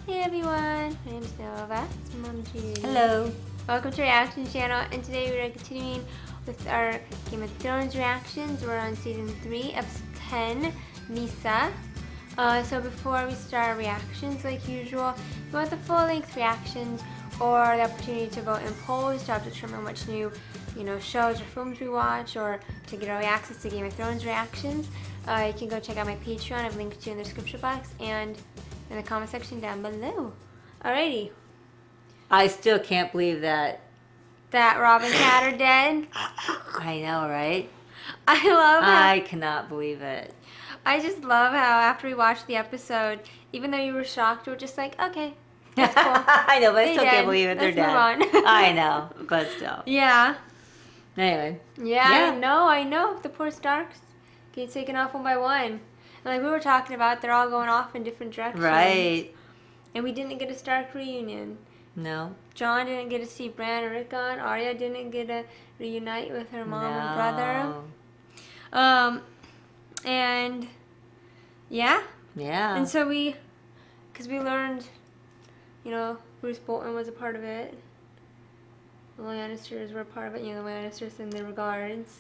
Hey everyone, my name is Nova. It's Mom Judy. Hello. Welcome to our reaction channel, and today we are continuing with our Game of Thrones reactions. We're on season 3, episode 10, Mhysa. So before we start our reactions, like usual, if you want the full-length reactions or the opportunity to vote in polls to help determine which new, shows or films we watch, or to get early access to Game of Thrones reactions, you can go check out my Patreon. I've linked to in the description box and in the comment section down below. Alrighty. I still can't believe that. That Rob and Cat are dead. I know, right? I love how... I cannot believe it. I just love how after we watched the episode, even though you were shocked, you were just like, okay, that's cool. I know, but I still dead. can't believe it. They're Let's dead. move on. I know, but still. Yeah. Anyway. Yeah, I know. The poor Starks getting taken off one by one. And like we were talking about, they're all going off in different directions. Right. And we didn't get a Stark reunion. No. John didn't get to see Bran or Rickon. Arya didn't get to reunite with her mom and brother. And yeah. Yeah. And so because we learned, Bruce Bolton was a part of it. The Lannisters were a part of it. The Lannisters in the regards.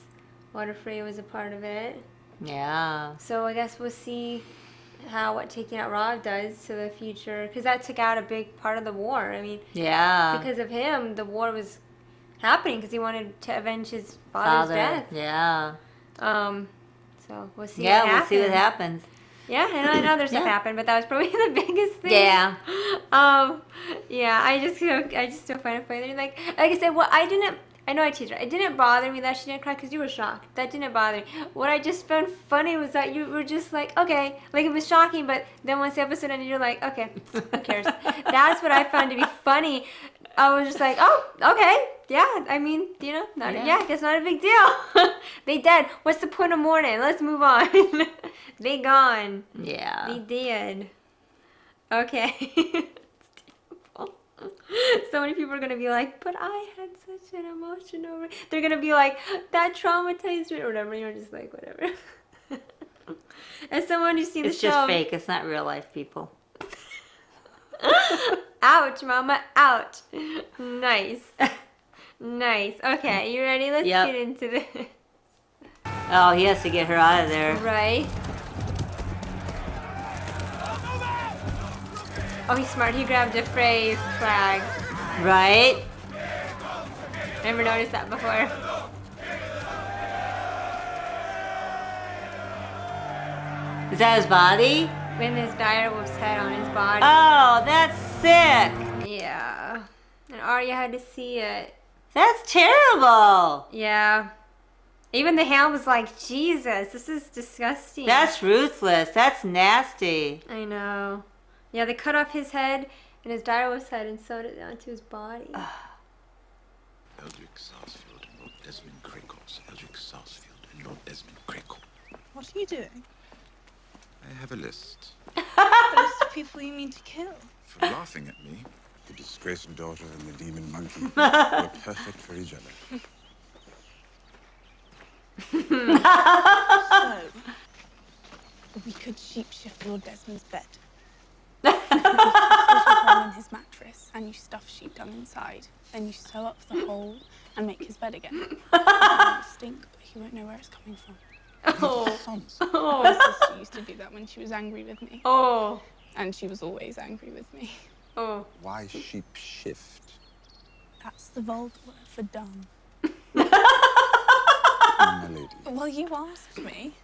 Walder Frey was a part of it. Yeah. So I guess we'll see what taking out Robb does to the future, because that took out a big part of the war. I mean, yeah, because of him, the war was happening because he wanted to avenge his father's death. Yeah. So we'll see. Yeah, we'll see what happens. Yeah, and I know other stuff happened, but that was probably the biggest thing. Yeah. Yeah, I just still find it funny. Like I said, I know I teased her. It didn't bother me that she didn't cry because you were shocked. That didn't bother me. What I just found funny was that you were just like, okay. Like, it was shocking, but then once the episode ended, you're like, okay, who cares? That's what I found to be funny. I was just like, oh, okay. Yeah, I mean, I guess not a big deal. They dead. What's the point of mourning? Let's move on. They gone. Yeah. They dead. Okay. So many people are going to be like, but I had such an emotion over it. They're going to be like, that traumatized me or whatever. You're just like, whatever. As someone who's seen the show. It's just fake. It's not real life, people. Ouch, mama. Ouch. Nice. Nice. Okay, you ready? Let's get into this. Oh, he has to get her out of there. Right. Oh, he's smart. He grabbed a Frey flag. Right? Never noticed that before. Is that his body? With his direwolf's head on his body. Oh, that's sick. Yeah. And Arya had to see it. That's terrible. Yeah. Even the Hound was like, Jesus, this is disgusting. That's ruthless. That's nasty. I know. Yeah, they cut off his head and his direwolf's head and sewed it onto his body. Eldrick Sarsfield and Lord Desmond Cracos. Eldrick Sarsfield and Lord Desmond Cracos. What are you doing? I have a list. A list of people you mean to kill. For laughing at me, the disgraced daughter and the demon monkey were perfect for each other. So, we could shapeshift Lord Desmond's bed. You put a hole in his mattress and you stuff sheep dung inside. Then you sew up the hole and make his bed again. It will stink, but he won't know where it's coming from. Oh. My sister used to do that when she was angry with me. Oh. And she was always angry with me. Oh. Why sheep shift? That's the vulgar word for dumb. My lady. Well, you asked me.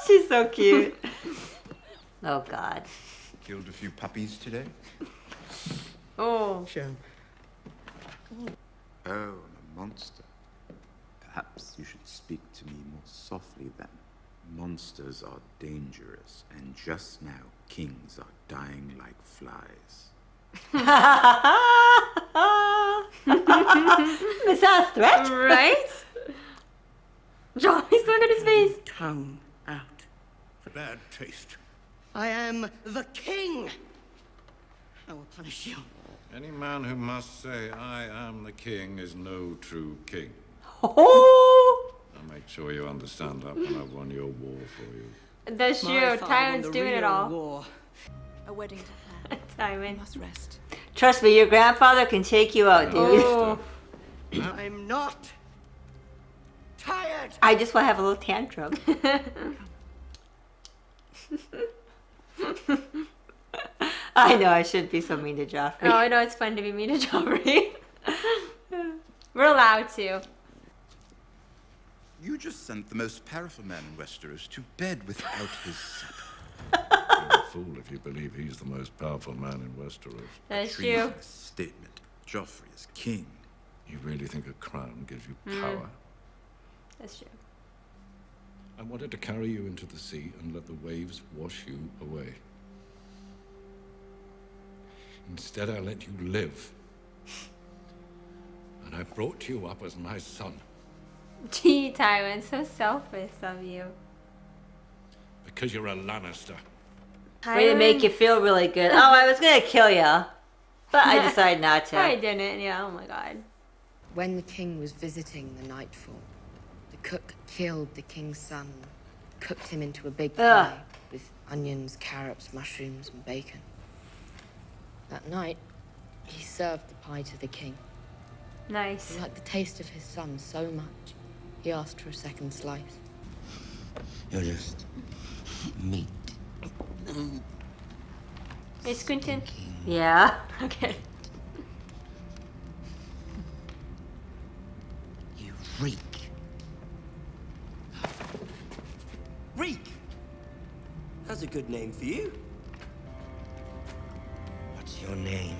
She's so cute. Oh, God. Killed a few puppies today? Oh. Sure. Oh, I'm a monster. Perhaps you should speak to me more softly then. Monsters are dangerous, and just now kings are dying like flies. Is that a threat? Right? Johnny's look at his face. Tongue out. Bad taste. I am the king. I will punish you. Any man who must say, I am the king, is no true king. Oh. I'll make sure you understand that when I've won your war for you. That's true. Tywin's doing it all. War. A wedding to plan. You Tywin. must rest. Trust me, your grandfather can take you out, dude. Oh. I'm not tired. I just want to have a little tantrum. I know I shouldn't be so mean to Joffrey. Oh, I know it's fun to be mean to Joffrey. We're allowed to. You just sent the most powerful man in Westeros to bed without his supper. You're a fool if you believe he's the most powerful man in Westeros. That's true. Treasonous statement. Joffrey is king. You really think a crown gives you power? That's true. I wanted to carry you into the sea and let the waves wash you away. Instead, I let you live. And I brought you up as my son. Gee, Tywin, so selfish of you. Because you're a Lannister. Way to make you feel really good. Oh, I was gonna kill you, but I decided not I to. didn't, yeah, oh my god. When the king was visiting the Nightfall, the cook killed the king's son, cooked him into a big Ugh. pie with onions, carrots, mushrooms, and bacon. That night, he served the pie to the king. Nice. He liked the taste of his son so much, he asked for a second slice. You're just meat. Hey, Squintin. Yeah. Okay. You reek. Reek! That's a good name for you. What's your name?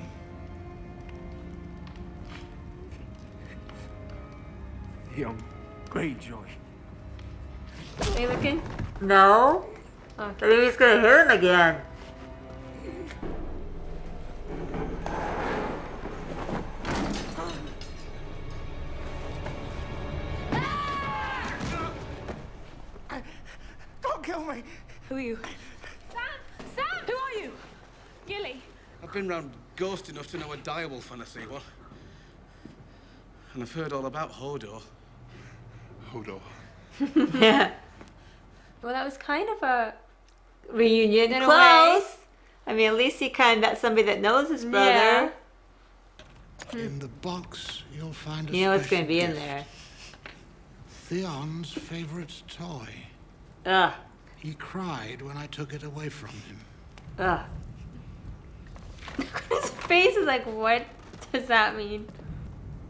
Young Greyjoy. Are you looking? No. I Okay. think he's gonna hit him again. Don't kill me! Who are you? Sam! Who are you? Gilly. I've been round Ghost enough to know a direwolf when I see one. And I've heard all about Hodor. Hodor. Yeah. Well, that was kind of a... Reunion. In a Close. way. I mean, at least he kind of met somebody that knows his brother. Yeah. In the box, you'll find a You know what's going to special be in gift. there. Theon's favorite toy. Ugh. He cried when I took it away from him. Ugh. His face is like, what does that mean?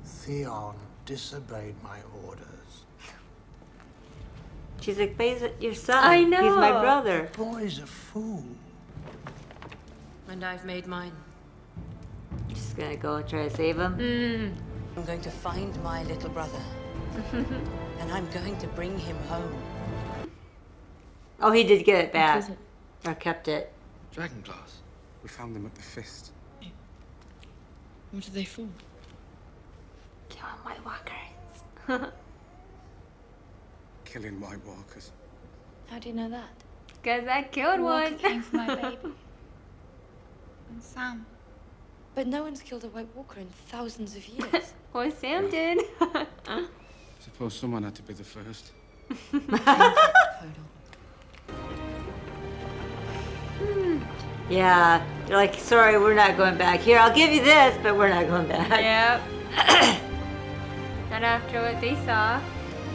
Theon disobeyed my orders. She's like, but he's your son. I He's my know. brother. Boy's a fool. And I've made mine. She's going to go and try to save him. I'm going to find my little brother. And I'm going to bring him home. Oh, he did get it back. is it? Or kept it. Dragonglass. We found them at the Fist. What are they for? Killing White Walkers. Killing White Walkers. How do you know that? Because I killed one. came for my baby. And Sam. But no one's killed a White Walker in thousands of years. Well, Sam did. Suppose someone had to be the first. Yeah. They're like, sorry, we're not going back. Here, I'll give you this, but we're not going back. Yep. Not after what they saw.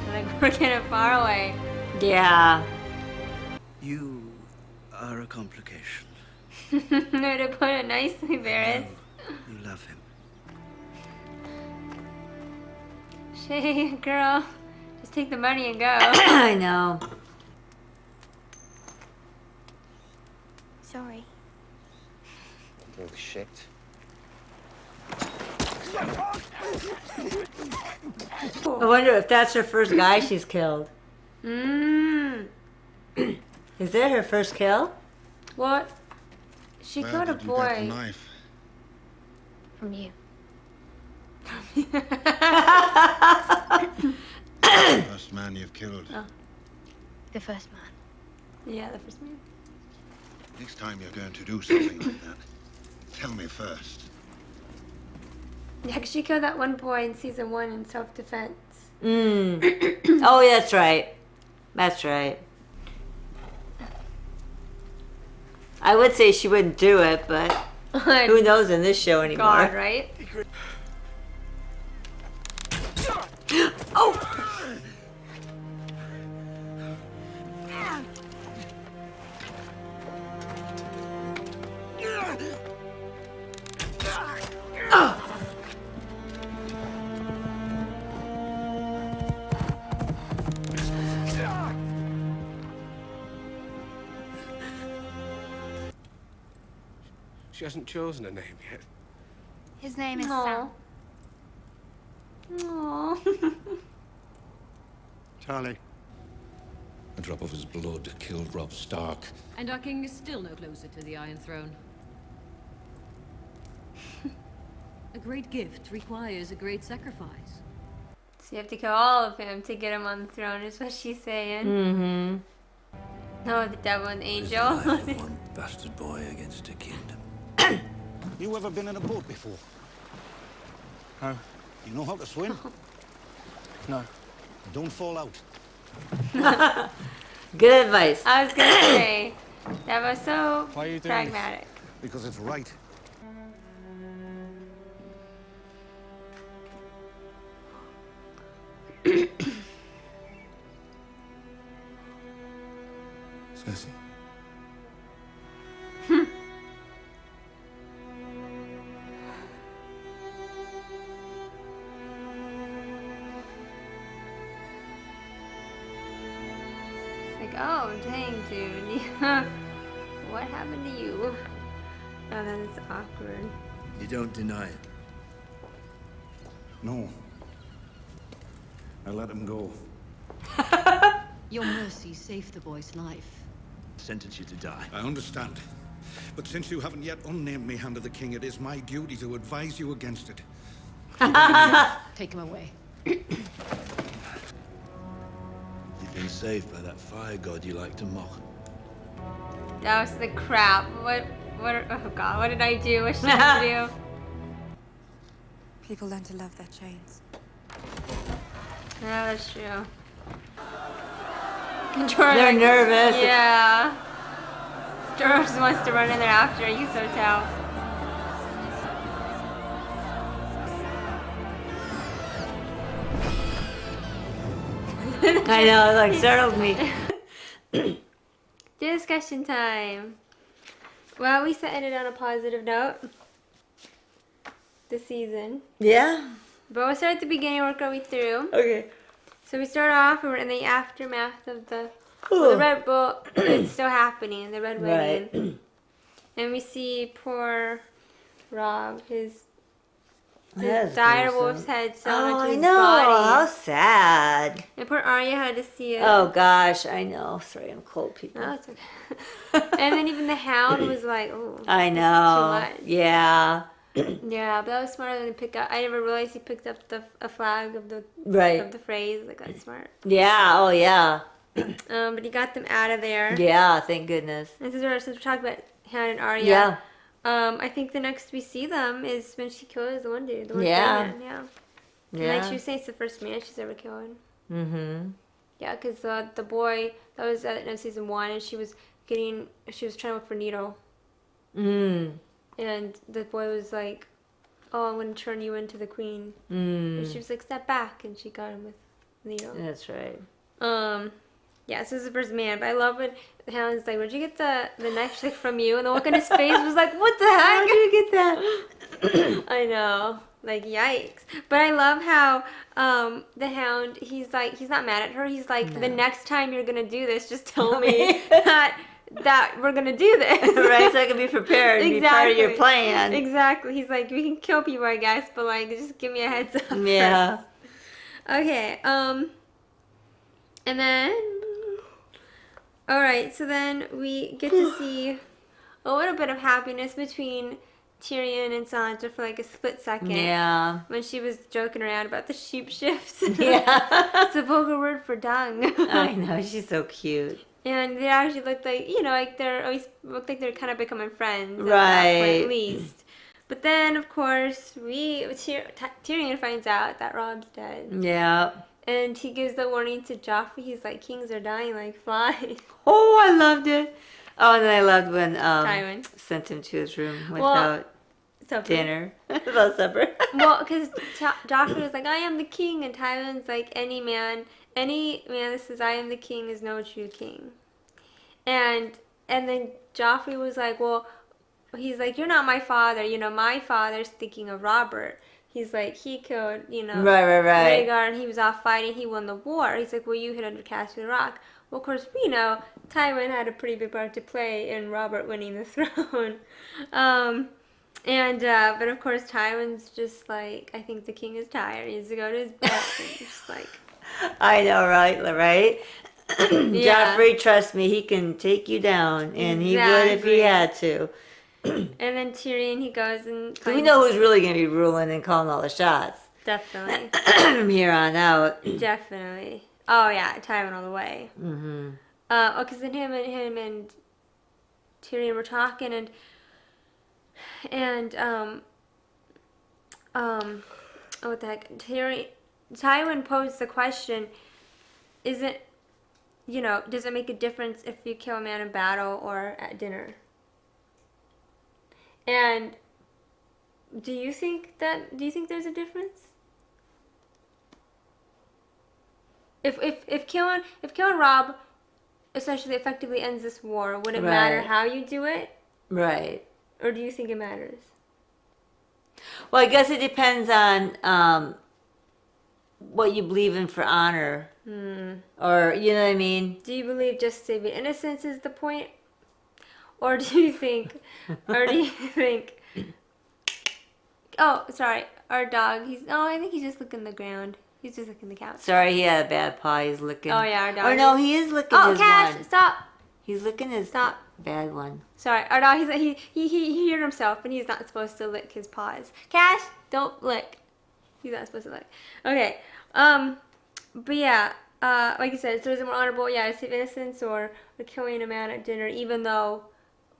They're like, we're getting far away. Yeah. You are a complication. No, to put it nicely, Varys. You love him. Shay, girl. Just take the money and go. I know. Sorry. Bullshit. I wonder if that's her first guy she's killed. Mmm. Is that her first kill? What? She killed a boy. knife? From you. First man you've killed. The first man. Yeah, the first man. Next time you're going to do something like that, tell me first. Yeah, 'cause she killed that one boy in season 1 in self-defense. Oh, yeah, that's right. That's right. I would say she wouldn't do it, but who knows in this show anymore? God, right? Oh! She hasn't chosen a name yet. His name is Aw. Sam. Aww. Charlie. A drop of his blood killed Robb Stark. And our king is still no closer to the Iron Throne. A great gift requires a great sacrifice. So you have to kill all of him to get him on the throne, is what she's saying. Mm-hmm. No, the devil and the angel. One bastard boy against a kingdom. You ever been in a boat before? No. You know how to swim? No. Don't fall out. Good advice. I was gonna say, that was so Why are you doing pragmatic. Because it's right. Cersei. Like, oh, dang, dude. What happened to you? Oh, that is awkward. You don't deny it. No. I let him go. Your mercy saved the boy's life. Sentence you to die. I understand. But since you haven't yet unnamed me Hand of the King, it is my duty to advise you against it. Take him away. You've been saved by that fire god you like to mock. That was the crap. What, oh god, what did I do? What should I do? People learn to love their chains. Yeah, that's true. They're nervous. Yeah. George just wants to run in there after, you can so tell. I know, it like startled me. Discussion time. Well, we ended on a positive note this season. Yeah? But we'll start at the beginning, work our way through. Okay. So we start off, we're in the aftermath of the Red Bull. It's still happening, the Red Wedding. Right. And we see poor Robb, his That's dire gruesome. wolf's head sewn Oh, onto I his know. body. How sad. And poor Arya had to see it. Oh, gosh. I know. Sorry, I'm cold, people. No, it's okay. And then even the Hound was like, oh, I this is know. too much. Yeah. Yeah, but that was smarter than to pick up. I never realized he picked up a flag of the Right. phrase. Like, that's smart. Yeah. Oh, yeah. But he got them out of there. Yeah. Thank goodness. And since we're talking about Hound and Arya, Yeah. I think the next we see them is when she kills the one dude, the one Yeah. man. Yeah. Yeah. Like she was saying, it's the first man she's ever killed. Mm-hmm. Yeah, because the boy that was in season 1, and she was trying to look for Needle, Mm. and the boy was like, "Oh, I'm gonna turn you into the queen," Mm. and she was like, "Step back," and she got him with Needle. That's right. Yeah, so this is the first man, but I love when the Hound's like, "Where'd you get the knife?" Like, from you, and the look on his face was like, "What the heck? How did you get that? I know, like, yikes. But I love how the Hound, he's not mad at her. He's like, the next time you're gonna do this, just tell me that we're gonna do this. Right, so I can be prepared and be part of your plan. Exactly. He's like, we can kill people, I guess, but like, just give me a heads up. Yeah. First. Okay. And then, all right. So then we get to see a little bit of happiness between Tyrion and Sansa for like a split second. Yeah. When she was joking around about the sheep shifts. Yeah. It's a vulgar word for dung. I know, she's so cute. And they actually looked like, like they're always looked like they're kind of becoming friends. At Right. that point, at least. But then, of course, Tyrion finds out that Robb's dead. Yeah. And he gives the warning to Joffrey. He's like, kings are dying like flies. Oh, I loved it. Oh, and then I loved when Tywin sent him to his room Well, without supper. dinner, without supper. Well, because Joffrey was like, I am the king, and Tywin's like, any man that says I am the king is no true king. And then Joffrey was like, well, he's like, you're not my father. You know, my father's thinking of Robert. He's like, he killed, Right. Rhaegar, and he was off fighting. He won the war. He's like, well, you hid under Castle Rock. Well, of course, we know Tywin had a pretty big part to play in Robert winning the throne. But of course, Tywin's just like, I think the king is tired. He needs to go to his bed. And he's just like, I know, right? Yeah. Joffrey, trust me, he can take you down, and he would if he Exactly. had to. And then Tyrion, he goes and So we know who's really going to be ruling and calling all the shots Definitely. from here on out. Definitely. Oh yeah, Tywin all the way. Mm-hmm. Because then him and Tyrion were talking, and what the heck? Tywin posed the question: does it make a difference if you kill a man in battle or at dinner? And do you think there's a difference? If killing Rob essentially effectively ends this war, would it matter Right. how you do it? Right. Or do you think it matters? Well, I guess it depends on what you believe in for honor. Or, you know what I mean? Do you believe just saving innocence is the point? Or do you think oh, sorry, our dog, I think he's just licking the ground. He's just licking the couch. Sorry, he had a bad paw. He's licking. Oh yeah, our dog. Or no, he is licking his Cash, one. stop. He's licking his bad one. Sorry, our dog, he heard himself and he's not supposed to lick his paws. Cash, don't lick. He's not supposed to lick. Okay, but yeah, like you said, so is it more honorable, to save innocence or killing a man at dinner, even though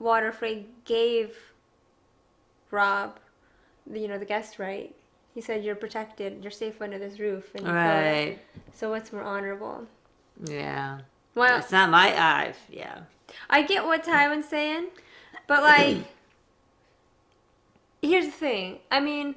Waterfrey gave Rob, the guest right? He said, you're protected, you're safe under this roof. And Right. So what's more honorable? Yeah. Well, it's not my eyes. Yeah. I get what Tywin's saying, but like, here's the thing. I mean,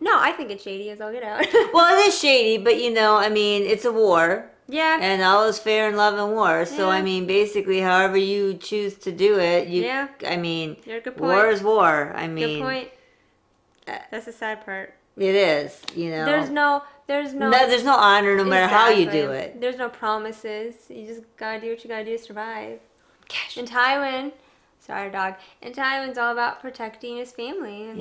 no, I think it's shady as all get out. Well, it is shady, but it's a war. Yeah. And all is fair in love and war. So, Yeah. Basically, however you choose to do it, You're a good point. war is war. Good point. That's the sad part. It is, There's no there's no honor no matter how you Exactly. do it. There's no promises. You just gotta do what you gotta do to survive. And Tywin, sorry dog, and Tywin's all about protecting his family and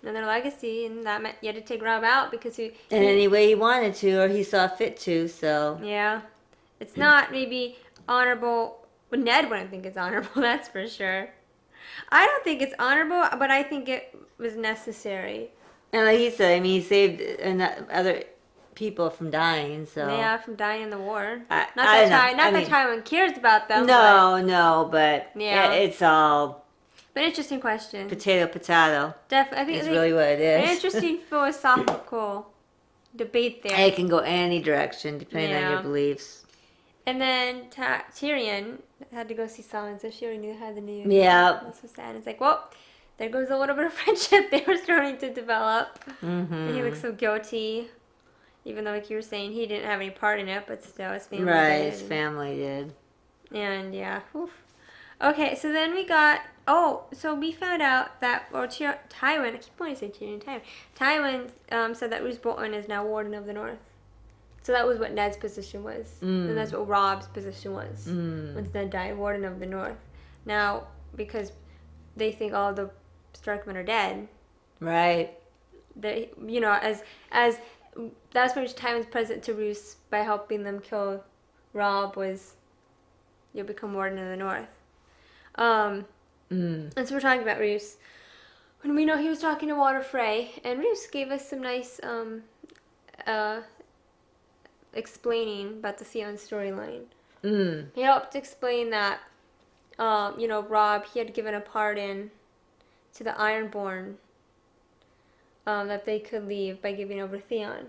their legacy, and that meant you had to take Rob out because And any way he wanted to, or he saw fit to, so. Yeah. It's not maybe honorable. Well, Ned wouldn't think it's honorable, that's for sure. I don't think it's honorable, but I think it was necessary. And like he said, he saved other people from dying, so. Yeah, from dying in the war. Not I that Tywin cares about them. but Yeah. it's all But interesting question. potato. I think it's really what it is. An interesting philosophical debate there. It can go any direction depending on your beliefs. And then Tyrion had to go see Sansa, so she already knew how the news. Yeah. That's so sad. It's like, well, there goes a little bit of friendship they were starting to develop. Mm-hmm. And he looks so guilty, even though, like you were saying, he didn't have any part in it, but still, his family did. His family did. And yeah, oof. Okay, so then we got, so we found out that, Tywin, I keep wanting to say Tyrion, Tywin said that Roose Bolton is now Warden of the North. So that was what Ned's position was. And that's what Rob's position was. Once Ned died, Warden of the North. Now, because they think all the Starkmen are dead. Right. They, as that's why Tywin's present to Roose by helping them kill Rob was, you'll become Warden of the North. And so we're talking about Roose. When we know he was talking to Waterfrey, and Roose gave us some nice explaining about the Theon storyline. He helped explain that, Rob, he had given a pardon to the Ironborn that they could leave by giving over Theon.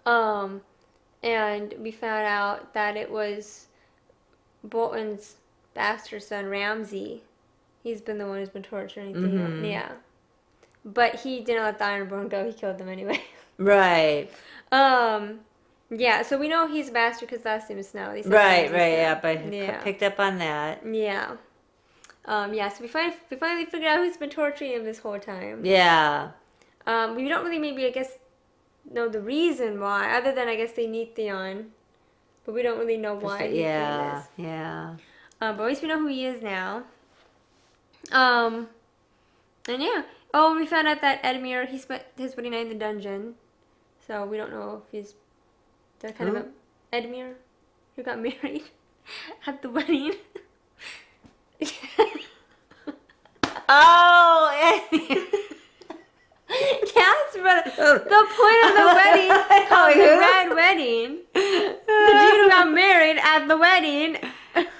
And we found out that it was Bolton's bastard son Ramsay, he's been the one who's been torturing Theon. Yeah. But he didn't let the Ironborn go. He killed them anyway. Right. Yeah, so we know he's a bastard because last name is Snow. They said Right, Ramsay right, Snow. yeah, but picked up on that. Yeah. Yeah, so we finally figured out who's been torturing him this whole time. Yeah. We don't really maybe, I guess, know the reason why, other than I guess they need Theon. But we don't really know why he's doing this. Yeah. But at least we know who he is now. And yeah. Oh, we found out that Edmure, he spent his wedding night in the dungeon. So we don't know if he's... They're kind of Edmure, who got married at the wedding. Oh, Edmure. Yes, brother. The point of the wedding, called the Red Wedding. The dude who got married at the wedding.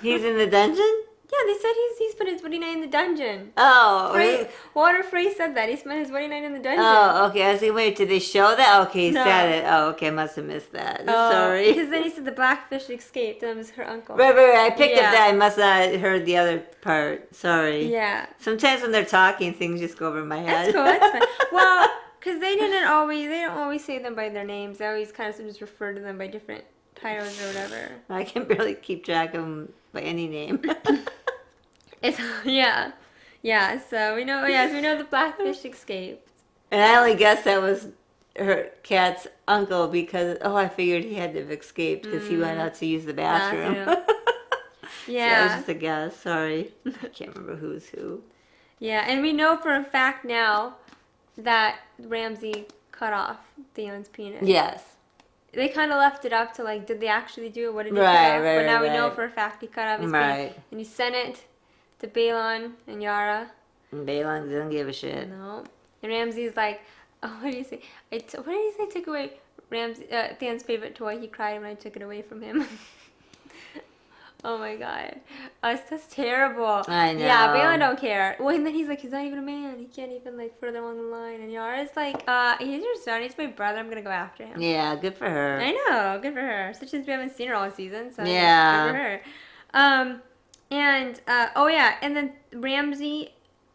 He's in the dungeon? Yeah, they said he spent his wedding night in the dungeon. Oh. Walter Frey said that. He spent his wedding night in the dungeon. Oh, okay. I was like, wait, did they show that? Okay, he No. said it. Oh, okay. I must have missed that. Oh, Sorry. Because then he said the blackfish escaped. And it was her uncle. Right. I picked up that. I must not have heard the other part. Sorry. Yeah. Sometimes when they're talking, things just go over my head. That's cool. That's fine. Well, because they don't always say them by their names. They always kind of just refer to them by different titles or whatever. I can barely keep track of them by any name. Yeah. So we know the blackfish escaped. And I only guess that was her cat's uncle because I figured he had to have escaped because he went out to use the bathroom. Yeah. So that was just a guess. Sorry, I can't remember who's who. Yeah, and we know for a fact now that Ramsay cut off Theon's penis. Yes. They kind of left it up to like, did they actually do it? What did he cut off? But now we know for a fact he cut off his penis. And he sent it to Balon and Yara. And Balon doesn't give a shit. No. And Ramsay's like, what did he say? What did he say? Took away Theon's favorite toy. He cried when I took it away from him. Oh my god. That's terrible. I know. Yeah, Balon don't care. Well, and then he's like, he's not even a man. He can't even like further along the line. And Yara's like, he's your son. He's my brother. I'm gonna go after him. Yeah, good for her. I know, good for her. Especially since we haven't seen her all season. So yeah, good for her. And then Ramsay,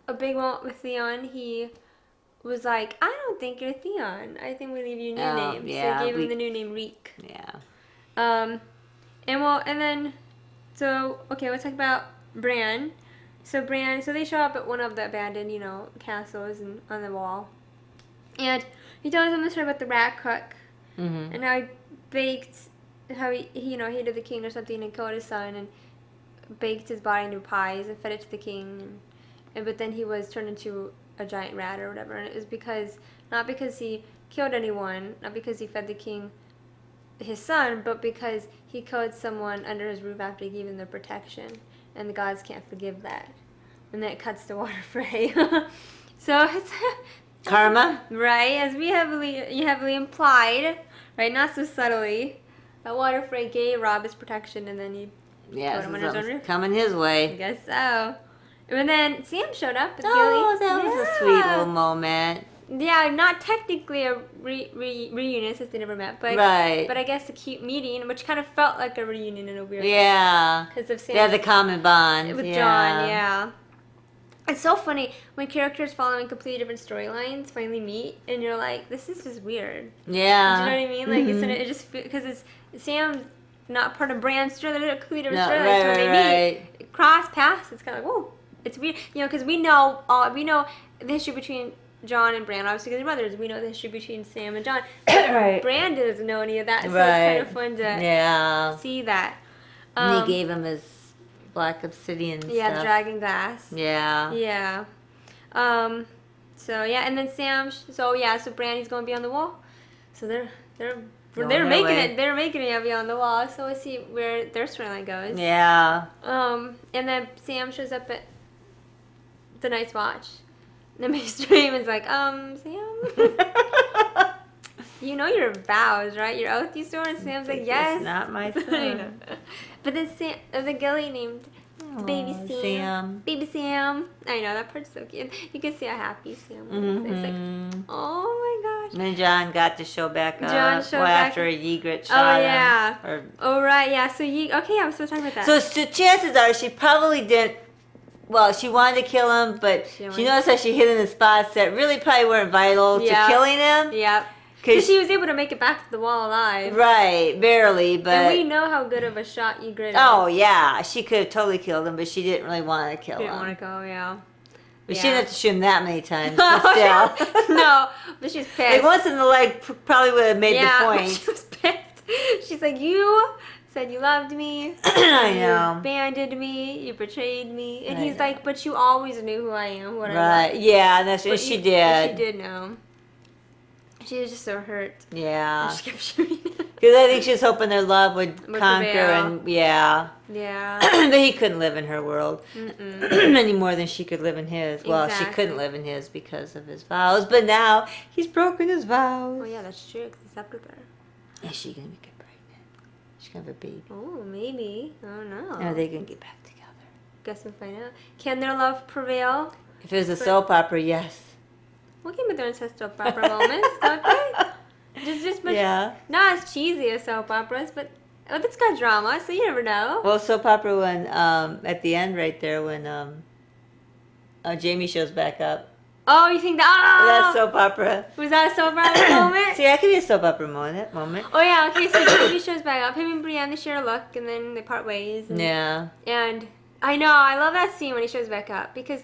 a big one with Theon, he was like, I don't think you're Theon. I think we leave you new names. Yeah, so he gave him the new name Reek. Yeah. So let's talk about Bran. So they show up at one of the abandoned, castles and on the wall. And he tells them the story about the rat cook. Mm-hmm. And how he baked, how he hated the king or something and killed his son and baked his body into pies and fed it to the king. But then he was turned into a giant rat or whatever. And it was not because he killed anyone, not because he fed the king his son, but because he killed someone under his roof after he gave them their protection, and the gods can't forgive that. And then it cuts to Walter Frey. So it's karma, right? As we heavily implied, right? Not so subtly, that Walter Frey gave Robb his protection, and then he killed him under his own roof. Coming his way. I guess so. And then Sam showed up. With Gilly. That was a sweet little moment. Yeah, not technically a reunion since they never met, but but I guess a cute meeting, which kind of felt like a reunion in a weird way. Because of Sam. They have the common bond. With John, yeah. It's so funny when characters following completely different storylines finally meet, and you're like, this is just weird. Yeah. Do you know what I mean? Like, it just, because it's Sam's not part of Bran's story, they're completely different storylines, so when they meet, cross paths, it's kind of like, whoa, it's weird. Because we know the history between John and Bran, obviously because they're brothers. We know the history between Sam and John. Bran doesn't know any of that, so it's kind of fun to see that. And he gave him his black obsidian stuff. Yeah, dragon glass. Yeah. Yeah. And then Sam. So Bran, he's going to be on the wall. So they're making it. They're making it be on the wall. So we'll see where their storyline goes. Yeah. And then Sam shows up at the Night's Watch. And then Mr. Raymond's like, Sam, you know your vows, right? Your oath you swore? And Sam's like, yes. It's not my son. But then the Gilly named Baby Aw, Sam. Sam. Baby Sam. I know, that part's so cute. You can see how happy Sam was. It's like, oh my gosh. And then John got to show back up. John showed back after up. a Ygritte shot him. yeah. Or, Oh, right, yeah. So, okay, I was still talking about that. so chances are she probably didn't. Well, she wanted to kill him, but she noticed how she hit him in spots that really probably weren't vital to killing him. Yep. Because she was able to make it back to the wall alive. Right, barely, but... And we know how good of a shot Ygritte is. Oh, yeah. She could have totally killed him, but she didn't really want to kill him. Didn't want to go, yeah. But she didn't have to shoot him that many times, but still. No, but she's pissed. Like, once in the leg probably would have made the point. She was pissed. She's like, you said you loved me. I know. You abandoned me. You betrayed me. And he's like, but you always knew who I am. What Right, yeah, that's what she did. She did know. She was just so hurt. Yeah. And she kept shooting him. Because I think she was hoping their love would conquer, prevail. and yeah. Yeah. But he couldn't live in her world any more than she could live in his. Well, she Exactly. couldn't live in his because of his vows, but now he's broken his vows. Oh, yeah, that's true. Because he slept with her. Is she going to get pregnant? She's going to have a baby. Oh, maybe. I don't know. Or are they going to get back together? Guess we'll find out. Can their love prevail? If it was a soap opera, yes. Well, Game of Thrones has soap opera moments, don't they? Just much, Yeah. not as cheesy as soap operas, but it's got drama, so you never know. Well, soap opera when, at the end right there, when Jamie shows back up. Oh, you think that? Oh! That's soap opera. Was that a soap opera moment? See, that could be a soap opera moment. Oh, yeah, okay, so Jamie shows back up. Him and Brienne, they share a look, and then they part ways. And, Yeah. And I know, I love that scene when he shows back up, because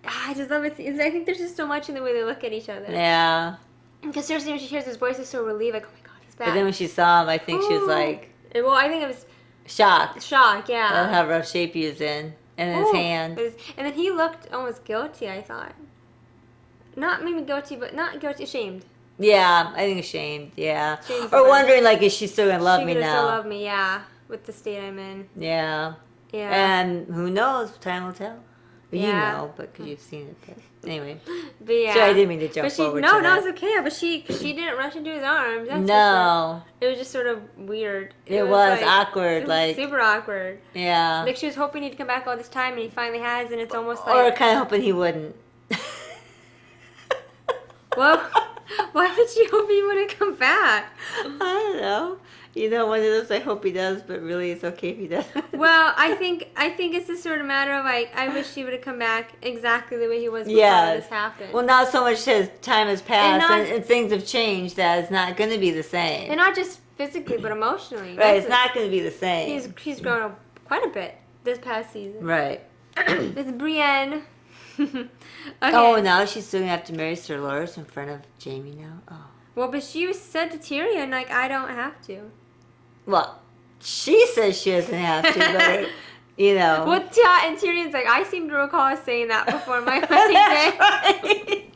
I just love it. I think there's just so much in the way they look at each other. Yeah. Because seriously, when she hears his voice, is so relieved, like, oh my god, he's back. But then when she saw him, I think she was like... Well, I think it was... shocked. Shock, yeah. That's how rough shape he was in. And his hand. And then he looked almost guilty, I thought. Not maybe guilty, but not guilty, ashamed. Yeah, I think ashamed, yeah. Shame's Or the wondering, like, is she still going to love me She could now? still love me, yeah. With the state I'm in. Yeah. Yeah. And who knows? Time will tell. Well, Yeah. you know, but because you've seen it. But anyway. But yeah. Sorry, I didn't mean to jump forward to No, that. it's okay. But she didn't rush into his arms. That's for No. sure. It was just sort of weird. It was like, awkward. It was like super awkward. Yeah. Like she was hoping he'd come back all this time, and he finally has, and it's almost Or like... kind of hoping he wouldn't. Well, why would she hope he wouldn't come back? I don't know. You know, one of those I hope he does, but really it's okay if he doesn't. Well, I think it's a sort of matter of like, I wish he would have come back exactly the way he was before Yes. this happened. Well, not so much as time has passed And and things have changed that it's not going to be the same. And not just physically, but emotionally. Right, it's not going to be the same. He's grown up quite a bit this past season. Right. With Brienne. Okay. Oh, now she's still going to have to marry Sir Loras in front of Jamie now? Oh. Well, but she said to Tyrion, like, I don't have to. Well, she says she doesn't have to, but, you know. Well, and Tyrion's like, I seem to recall us saying that before my wedding day.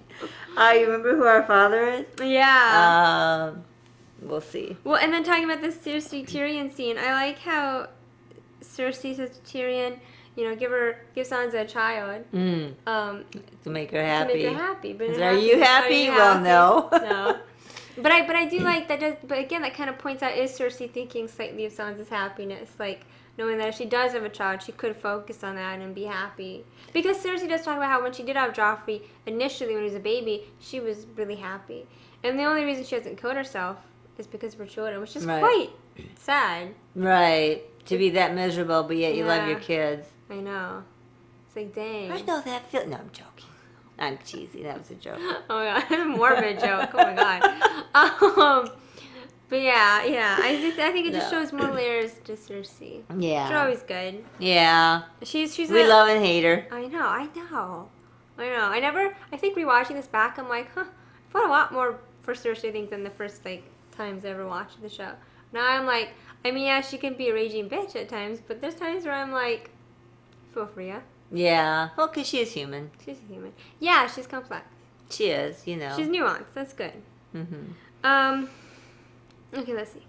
Right. You remember who our father is? Yeah. We'll see. Well, and then talking about this Cersei Tyrion scene, I like how Cersei says to Tyrion, you know, give Sansa a child. To make her happy. To make her happy. But Are you happy? Well, no. No. But I do like that. But again, that kind of points out, is Cersei thinking slightly of Sansa's happiness, like knowing that if she does have a child, she could focus on that and be happy. Because Cersei does talk about how when she did have Joffrey initially, when he was a baby, she was really happy, and the only reason she hasn't killed herself is because of her children, which is quite sad. Right. To be that miserable, but yet you love Yeah. your kids. I know. It's like, dang. I know that feel. No, I'm joking. I'm cheesy. That was a joke. Oh my god, morbid joke. Oh my god. But yeah. I think it just shows more layers to Cersei. Yeah. She's always good. Yeah. She's we love and hate her. I know. I think rewatching this back, I'm like, I felt a lot more for Cersei, I think, than the first times I ever watched the show. Now I'm like, I mean, yeah, she can be a raging bitch at times, but there's times where I'm like, feel for ya. Yeah. Well, because she is human. She's a human. Yeah, she's complex. She is, you know. She's nuanced. That's good. Mm-hmm. Okay, let's see.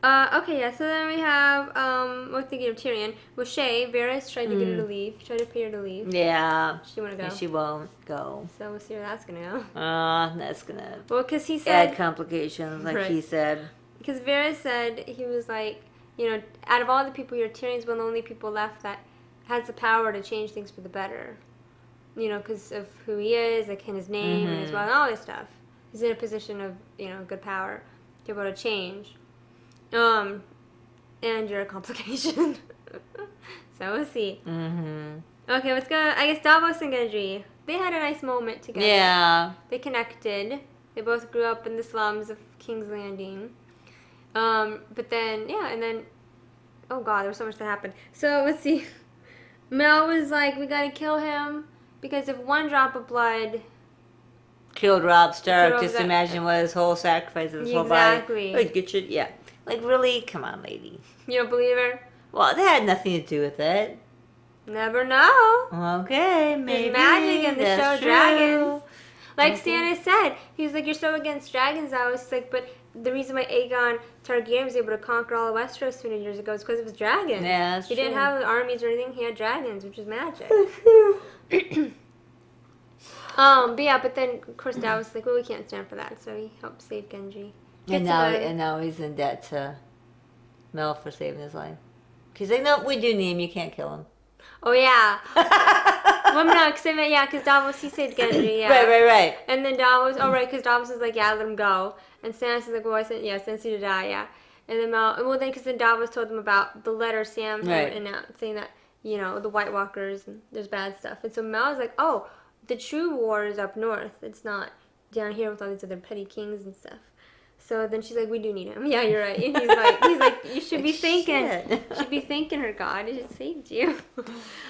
Okay, yeah, so then we have, we're thinking of Tyrion. With Shay, Varys tried to get her to leave. Tried to pay her to leave. Yeah. She didn't want to go. And she won't go. So we'll see where that's going to go. That's going to Well, because he said... add complications, like Right. he said. Because Varys said, he was like, you know, out of all the people here, Tyrion's one of the only people left that has the power to change things for the better. You know, because of who he is, like, and his name and his wealth and all this stuff. He's in a position of, you know, good power to be able to change. And you're a complication. So we'll see. Okay, let's go. I guess Davos and Gendry, they had a nice moment together. Yeah. They connected. They both grew up in the slums of King's Landing. But then, yeah, and then, oh god, there was so much that happened. So let's see. Mel was like, we gotta kill him because if one drop of blood killed Robb Stark, Killed just that- imagine what his whole sacrifice of his whole body. Exactly. Like, get your, yeah. Like, really? Come on, lady. You don't believe her? Well, that had nothing to do with it. Never know. Okay, maybe. There's magic in the show that's true. Dragons. Like Stannis said, he was like, you're so against dragons. I was like, but the reason why Aegon Targaryen was able to conquer all of Westeros 200 years ago is because of his dragons. Yeah, that's He didn't true. have armies or anything. He had dragons, which is magic. But yeah, but then of course Davos was like, well, we can't stand for that, so he helped save Gendry. And now he's in debt to Mel for saving his life. He's like, nope, we do need him. You can't kill him. Oh yeah. Well, no, because Davos, he saved Gendry, yeah. Right. And then Davos, because Davos was like, yeah, let him go. And Stannis is like, well, I said, yeah, Stannis to die, yeah. And then because then Davos told them about the letter Sam had written out, saying that, you know, the White Walkers, and there's bad stuff. And so Mel was like, oh, the true war is up north. It's not down here with all these other petty kings and stuff. So then she's like, we do need him. Yeah, you're right. And he's like, you should be thanking her, God. It just saved you.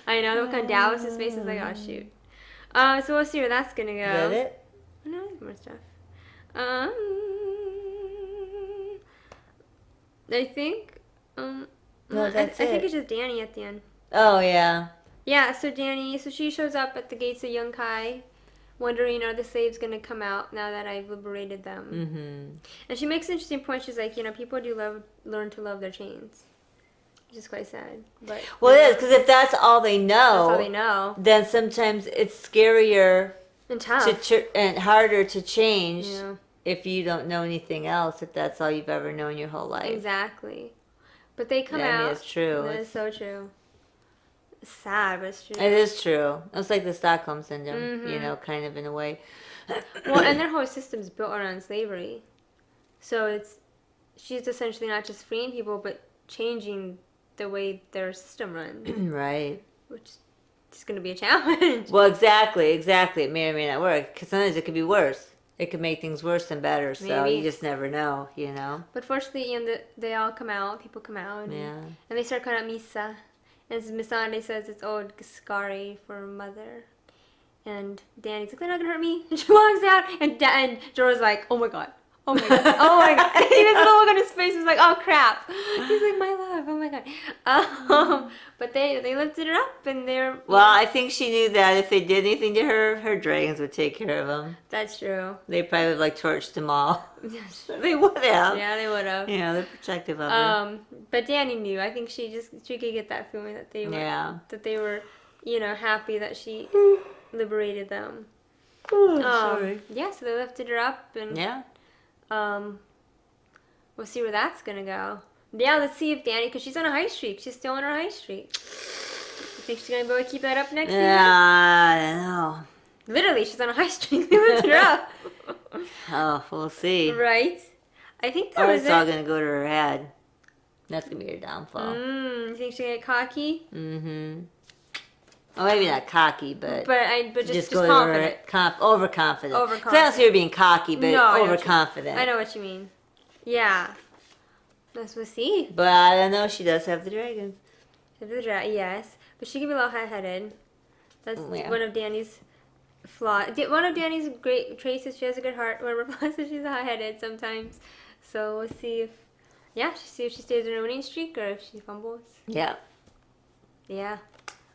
I know. Look on Davos' face is like, oh shoot. So we'll see where that's gonna go. Is that it? No, there's more stuff. I think. No, I that's think it. it's just Dany at the end. Oh, yeah. Yeah. So Dany. So she shows up at the gates of Yunkai, wondering, are the slaves going to come out now that I've liberated them? Mm-hmm. And she makes an interesting point. She's like, you know, people do learn to love their chains. Which is quite sad. But Well, it is, because if that's all they know, then sometimes it's scarier and tough and harder to change Yeah. if you don't know anything else, if that's all you've ever known your whole life. Exactly. But they come Yeah, I out. mean, it's true. That is so true. It's sad, but it's true. It is true. It's like the Stockholm Syndrome, you Mhm. know, kind of in a way. Well, and their whole system's built around slavery. So she's essentially not just freeing people, but changing the way their system runs. Right. Which is going to be a challenge. Well, exactly. It may or may not work, because sometimes it could be worse. It could make things worse than better, so Maybe. you just never know, you know? But fortunately, you know, they all come out, people come out, and they start calling out Mhysa. And Missandei says it's old Skari for mother. And Dany's like, they're not gonna hurt me. And she walks out, and Jorah's like, oh my god. Oh my god. Oh my god. And he has a little look on his face. He's like, oh crap. He's like, my love. Oh my god. But they lifted her up, and they're. Well, I think she knew that if they did anything to her, her dragons would take care of them. That's true. They probably would like torched them all. They would have. Yeah, they would have. Yeah, they're protective of her. But Dany knew. I think she could get that feeling that they were, you know, happy that she liberated them. Sorry. Yeah, so they lifted her up, and we'll see where that's gonna go. Yeah, let's see if Dany, because she's on a high streak. She's still on her high streak. You think she's gonna be able to keep that up next season? I don't know. Literally, she's on a high streak. They lifted her up. Oh, we'll see. Right. I think that Or was it's all gonna go to her head. That's gonna be her downfall. You think she'll get cocky? Mm-hmm. Oh, maybe not cocky, but just go confident. to her, overconfident. Overconfident. 'Cause I don't see her being cocky, but No, overconfident. I know what you mean. Yeah. Let's see. But I don't know. She does have the dragons. Yes, but she can be a little high-headed. That's Yeah. one of Dany's flaws. One of Dany's great traits is she has a good heart. One of her flaws is she's high-headed sometimes. So we'll see if she stays in her winning streak or if she fumbles. Yeah. Yeah.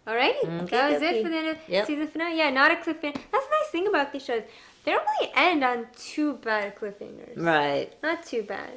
Alrighty, Okay, that was okay. it for the end of season finale. Yeah, not a cliffhanger. That's the nice thing about these shows. They don't really end on too bad cliffhangers. Right. Not too bad.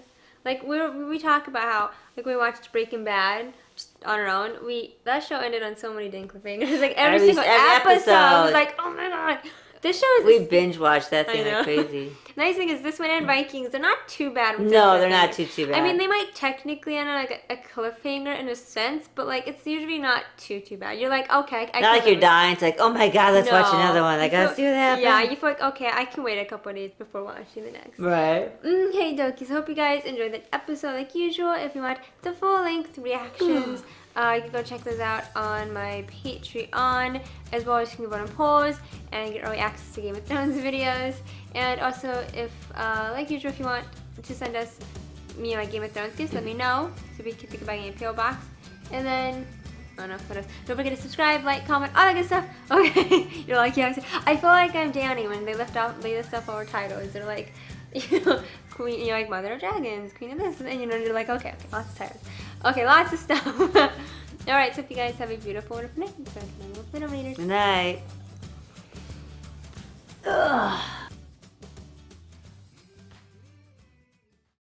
Like we talk about how like we watched Breaking Bad just on our own. That show ended on so many dang cliffhangers. Like every single episode was like, oh my god. This show is We binge watched that I thing know. like crazy. Nice thing is this one and Vikings, they're not too bad. No, they're not too bad. I mean, they might technically end on like a cliffhanger in a sense, but like it's usually not too bad. You're like, okay, I Not like can you're dying. It's like, oh my god, let's watch No. another one. I You gotta feel- see what happens. Yeah, you feel like, okay, I can wait a couple of days before watching the next. Right. Okay, dokies. Hope you guys enjoyed that episode like usual. If you want the full-length reactions, you can go check those out on my Patreon, as well as you can vote on polls and get early access to Game of Thrones videos. And also, if like usual, if you want to send us like Game of Thrones gifts, let me know so we can think about getting a PO box. And then, oh no, what else? Don't forget to subscribe, like, comment, all that good stuff. Okay, you're like, yeah. I feel like I'm Downy when they list off our titles. They're like, you know, Queen, you're like Mother of Dragons, Queen of this, and you know, you're like, okay, lots of titles. Okay, lots of stuff. Alright, so if you guys have a beautiful, wonderful night, Good night. Ugh.